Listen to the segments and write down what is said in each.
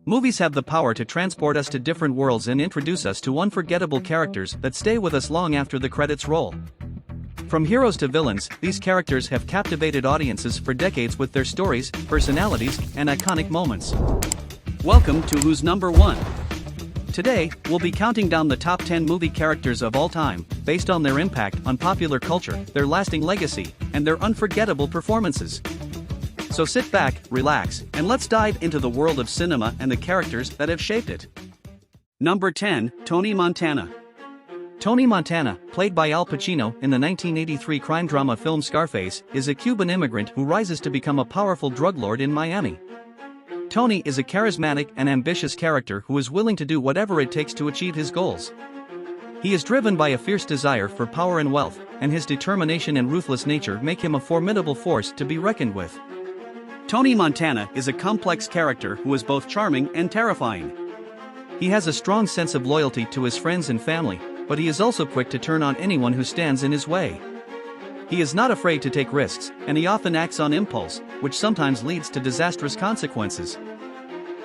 Movies have the power to transport us to different worlds and introduce us to unforgettable characters that stay with us long after the credits roll. From heroes to villains, these characters have captivated audiences for decades with their stories, personalities, and iconic moments. Welcome to Who's Number 1. Today, we'll be counting down the top 10 movie characters of all time, based on their impact on popular culture, their lasting legacy, and their unforgettable performances. So sit back, relax, and let's dive into the world of cinema and the characters that have shaped it. Number 10, Tony Montana. Tony Montana, played by Al Pacino in the 1983 crime drama film Scarface, is a Cuban immigrant who rises to become a powerful drug lord in Miami. Tony is a charismatic and ambitious character who is willing to do whatever it takes to achieve his goals. He is driven by a fierce desire for power and wealth, and his determination and ruthless nature make him a formidable force to be reckoned with. Tony Montana is a complex character who is both charming and terrifying. He has a strong sense of loyalty to his friends and family, but he is also quick to turn on anyone who stands in his way. He is not afraid to take risks, and he often acts on impulse, which sometimes leads to disastrous consequences.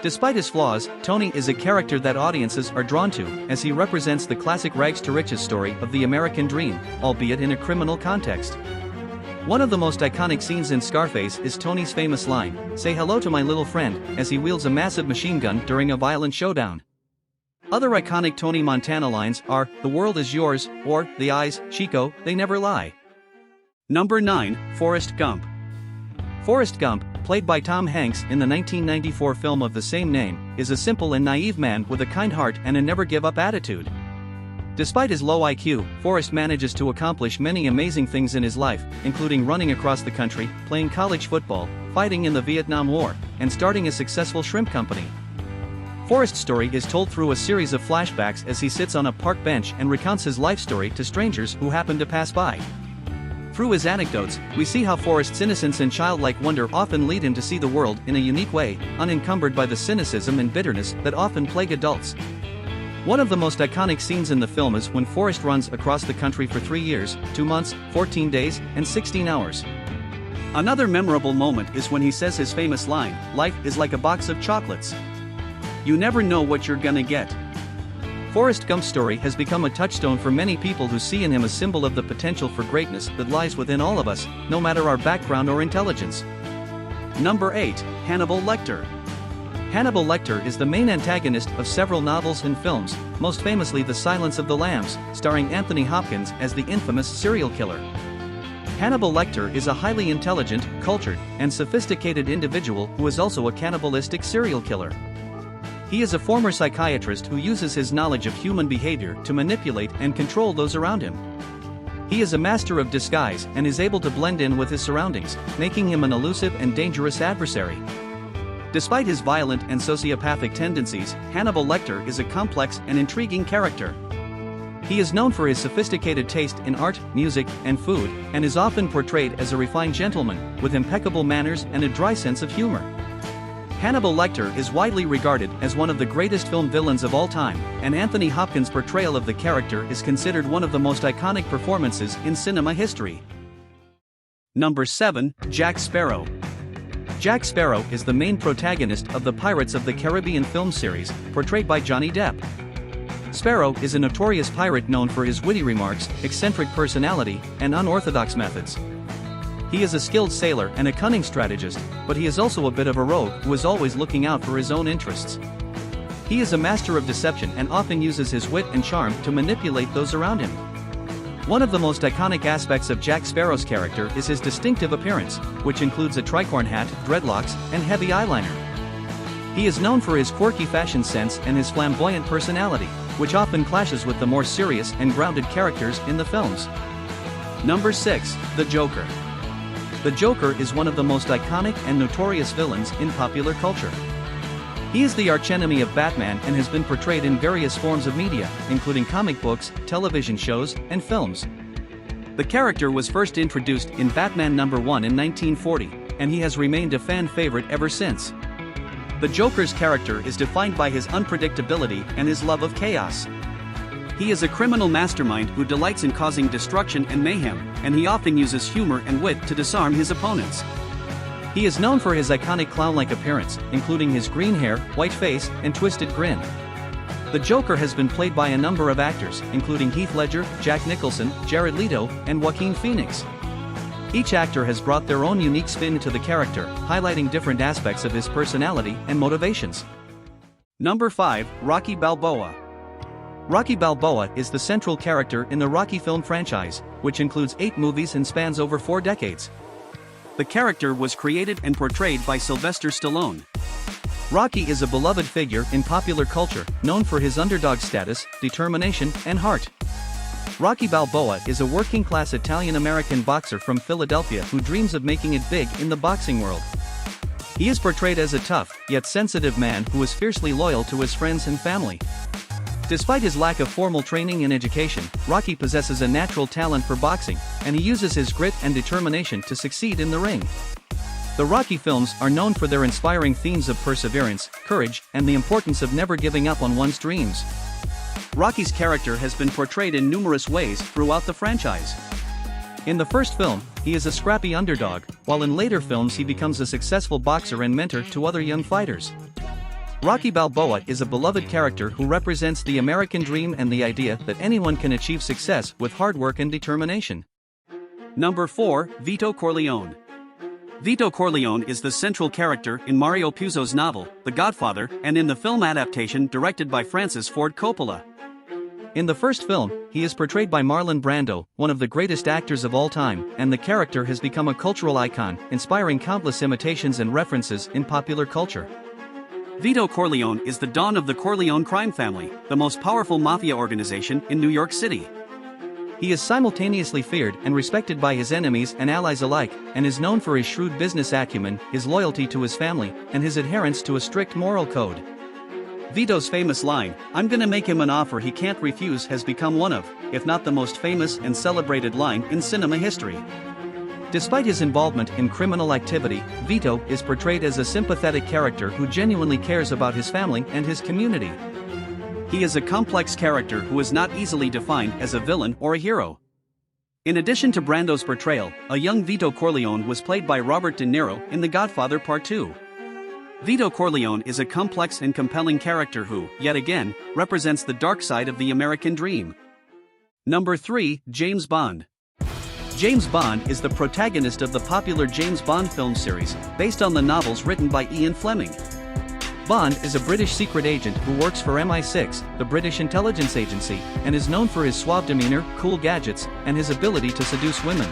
Despite his flaws, Tony is a character that audiences are drawn to, as he represents the classic rags-to-riches story of the American dream, albeit in a criminal context. One of the most iconic scenes in Scarface is Tony's famous line, "Say hello to my little friend," as he wields a massive machine gun during a violent showdown. Other iconic Tony Montana lines are, "The world is yours," or, "The eyes, Chico, they never lie." Number 9, Forrest Gump. Forrest Gump, played by Tom Hanks in the 1994 film of the same name, is a simple and naive man with a kind heart and a never-give-up attitude. Despite his low IQ, Forrest manages to accomplish many amazing things in his life, including running across the country, playing college football, fighting in the Vietnam War, and starting a successful shrimp company. Forrest's story is told through a series of flashbacks as he sits on a park bench and recounts his life story to strangers who happen to pass by. Through his anecdotes, we see how Forrest's innocence and childlike wonder often lead him to see the world in a unique way, unencumbered by the cynicism and bitterness that often plague adults. One of the most iconic scenes in the film is when Forrest runs across the country for 3 years, 2 months, 14 days, and 16 hours. Another memorable moment is when he says his famous line, "Life is like a box of chocolates. You never know what you're gonna get." Forrest Gump's story has become a touchstone for many people who see in him a symbol of the potential for greatness that lies within all of us, no matter our background or intelligence. Number 8, Hannibal Lecter. Hannibal Lecter is the main antagonist of several novels and films, most famously The Silence of the Lambs, starring Anthony Hopkins as the infamous serial killer. Hannibal Lecter is a highly intelligent, cultured, and sophisticated individual who is also a cannibalistic serial killer. He is a former psychiatrist who uses his knowledge of human behavior to manipulate and control those around him. He is a master of disguise and is able to blend in with his surroundings, making him an elusive and dangerous adversary. Despite his violent and sociopathic tendencies, Hannibal Lecter is a complex and intriguing character. He is known for his sophisticated taste in art, music, and food, and is often portrayed as a refined gentleman, with impeccable manners and a dry sense of humor. Hannibal Lecter is widely regarded as one of the greatest film villains of all time, and Anthony Hopkins' portrayal of the character is considered one of the most iconic performances in cinema history. Number 7, Jack Sparrow. Jack Sparrow is the main protagonist of the Pirates of the Caribbean film series, portrayed by Johnny Depp. Sparrow is a notorious pirate known for his witty remarks, eccentric personality, and unorthodox methods. He is a skilled sailor and a cunning strategist, but he is also a bit of a rogue who is always looking out for his own interests. He is a master of deception and often uses his wit and charm to manipulate those around him. One of the most iconic aspects of Jack Sparrow's character is his distinctive appearance, which includes a tricorn hat, dreadlocks, and heavy eyeliner. He is known for his quirky fashion sense and his flamboyant personality, which often clashes with the more serious and grounded characters in the films. Number 6, the Joker. The Joker is one of the most iconic and notorious villains in popular culture. He is the archenemy of Batman and has been portrayed in various forms of media, including comic books, television shows, and films. The character was first introduced in Batman #1 in 1940, and he has remained a fan favorite ever since. The Joker's character is defined by his unpredictability and his love of chaos. He is a criminal mastermind who delights in causing destruction and mayhem, and he often uses humor and wit to disarm his opponents. He is known for his iconic clown-like appearance, including his green hair, white face, and twisted grin. The Joker has been played by a number of actors, including Heath Ledger, Jack Nicholson, Jared Leto, and Joaquin Phoenix. Each actor has brought their own unique spin to the character, highlighting different aspects of his personality and motivations. Number 5, Rocky Balboa. Rocky Balboa is the central character in the Rocky film franchise, which includes 8 movies and spans over 4 decades. The character was created and portrayed by Sylvester Stallone. Rocky is a beloved figure in popular culture, known for his underdog status, determination, and heart. Rocky Balboa is a working-class Italian-American boxer from Philadelphia who dreams of making it big in the boxing world. He is portrayed as a tough, yet sensitive man who is fiercely loyal to his friends and family. Despite his lack of formal training and education, Rocky possesses a natural talent for boxing, and he uses his grit and determination to succeed in the ring. The Rocky films are known for their inspiring themes of perseverance, courage, and the importance of never giving up on one's dreams. Rocky's character has been portrayed in numerous ways throughout the franchise. In the first film, he is a scrappy underdog, while in later films he becomes a successful boxer and mentor to other young fighters. Rocky Balboa is a beloved character who represents the American dream and the idea that anyone can achieve success with hard work and determination. Number 4, Vito Corleone. Vito Corleone is the central character in Mario Puzo's novel, The Godfather, and in the film adaptation directed by Francis Ford Coppola. In the first film, he is portrayed by Marlon Brando, one of the greatest actors of all time, and the character has become a cultural icon, inspiring countless imitations and references in popular culture. Vito Corleone is the Don of the Corleone crime family, the most powerful mafia organization in New York City. He is simultaneously feared and respected by his enemies and allies alike, and is known for his shrewd business acumen, his loyalty to his family, and his adherence to a strict moral code. Vito's famous line, "I'm gonna make him an offer he can't refuse," has become one of, if not the most famous and celebrated line in cinema history. Despite his involvement in criminal activity, Vito is portrayed as a sympathetic character who genuinely cares about his family and his community. He is a complex character who is not easily defined as a villain or a hero. In addition to Brando's portrayal, a young Vito Corleone was played by Robert De Niro in The Godfather Part 2. Vito Corleone is a complex and compelling character who, yet again, represents the dark side of the American dream. Number 3, James Bond. James Bond is the protagonist of the popular James Bond film series, based on the novels written by Ian Fleming. Bond is a British secret agent who works for MI6, the British intelligence agency, and is known for his suave demeanor, cool gadgets, and his ability to seduce women.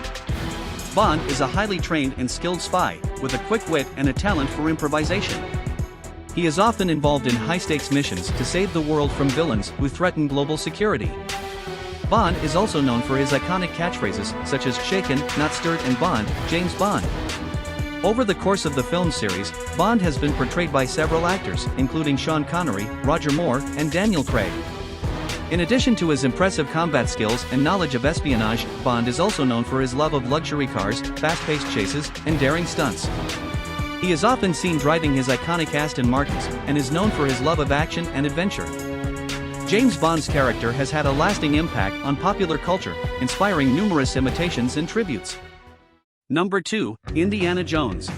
Bond is a highly trained and skilled spy, with a quick wit and a talent for improvisation. He is often involved in high-stakes missions to save the world from villains who threaten global security. Bond is also known for his iconic catchphrases, such as "Shaken, Not Stirred" and "Bond, James Bond." Over the course of the film series, Bond has been portrayed by several actors, including Sean Connery, Roger Moore, and Daniel Craig. In addition to his impressive combat skills and knowledge of espionage, Bond is also known for his love of luxury cars, fast-paced chases, and daring stunts. He is often seen driving his iconic Aston Martins, and is known for his love of action and adventure. James Bond's character has had a lasting impact on popular culture, inspiring numerous imitations and tributes. Number 2, Indiana Jones.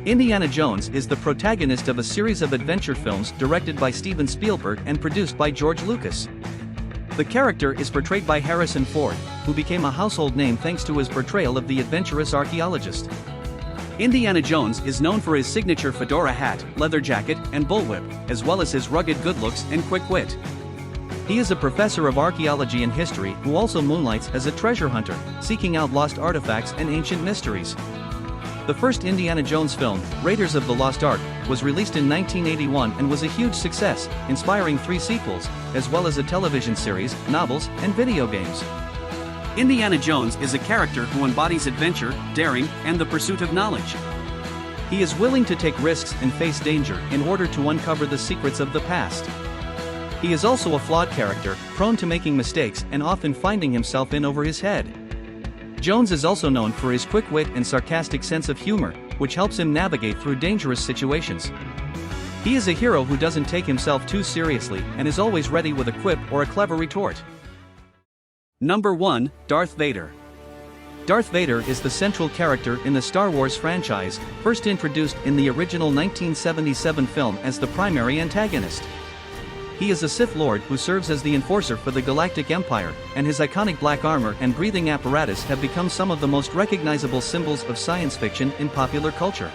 Indiana Jones is the protagonist of a series of adventure films directed by Steven Spielberg and produced by George Lucas. The character is portrayed by Harrison Ford, who became a household name thanks to his portrayal of the adventurous archaeologist. Indiana Jones is known for his signature fedora hat, leather jacket, and bullwhip, as well as his rugged good looks and quick wit. He is a professor of archaeology and history who also moonlights as a treasure hunter, seeking out lost artifacts and ancient mysteries. The first Indiana Jones film, Raiders of the Lost Ark, was released in 1981 and was a huge success, inspiring 3 sequels, as well as a television series, novels, and video games. Indiana Jones is a character who embodies adventure, daring, and the pursuit of knowledge. He is willing to take risks and face danger in order to uncover the secrets of the past. He is also a flawed character, prone to making mistakes and often finding himself in over his head. Jones is also known for his quick wit and sarcastic sense of humor, which helps him navigate through dangerous situations. He is a hero who doesn't take himself too seriously and is always ready with a quip or a clever retort. Number 1, Darth Vader. Darth Vader is the central character in the Star Wars franchise, first introduced in the original 1977 film as the primary antagonist. He is a Sith Lord who serves as the enforcer for the Galactic Empire, and his iconic black armor and breathing apparatus have become some of the most recognizable symbols of science fiction in popular culture.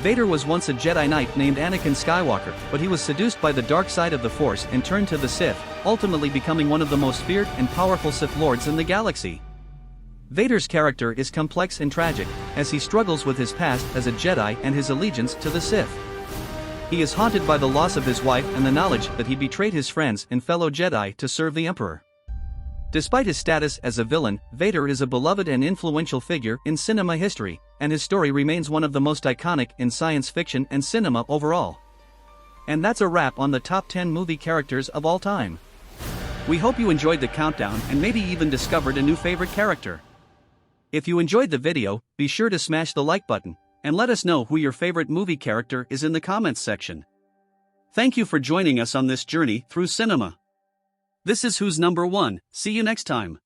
Vader was once a Jedi Knight named Anakin Skywalker, but he was seduced by the dark side of the Force and turned to the Sith, ultimately becoming one of the most feared and powerful Sith Lords in the galaxy. Vader's character is complex and tragic, as he struggles with his past as a Jedi and his allegiance to the Sith. He is haunted by the loss of his wife and the knowledge that he betrayed his friends and fellow Jedi to serve the Emperor. Despite his status as a villain, Vader is a beloved and influential figure in cinema history, and his story remains one of the most iconic in science fiction and cinema overall. And that's a wrap on the top 10 movie characters of all time. We hope you enjoyed the countdown and maybe even discovered a new favorite character. If you enjoyed the video, be sure to smash the like button, and let us know who your favorite movie character is in the comments section. Thank you for joining us on this journey through cinema. This is Who's Number 1, see you next time.